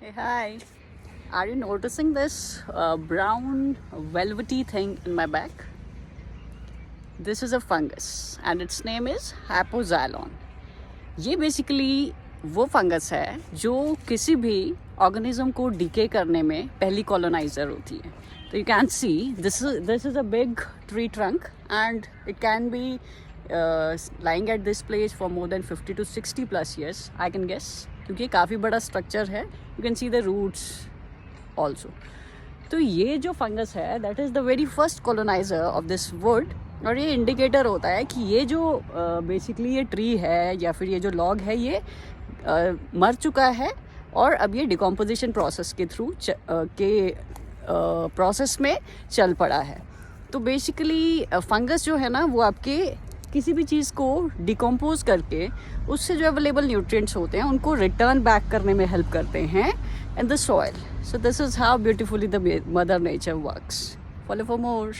Hey, hi. Are you noticing this brown velvety thing in my back? This is a fungus and its name is Hapoxylon. ये basically वो fungus है जो किसी भी organism को decay करने में पहली कॉलोनाइजर होती है. तो you can see this is a big tree trunk and it can be lying at this place for more than 50 to 60 plus years, I can guess, क्योंकि काफ़ी बड़ा स्ट्रक्चर है. You can see the roots also. तो ये जो fungus है that is the very first coloniser of this wood. और ये इंडिकेटर होता है कि ये जो बेसिकली ये ट्री है या फिर ये जो लॉग है ये मर चुका है और अब ये डिकम्पोजिशन प्रोसेस के थ्रू प्रोसेस में चल पड़ा है. तो बेसिकली फंगस जो है ना वो आपके किसी भी चीज़ को डिकम्पोज करके उससे जो अवेलेबल न्यूट्रिएंट्स होते हैं उनको रिटर्न बैक करने में हेल्प करते हैं in the soil. So this is how beautifully the mother nature works. Follow for more.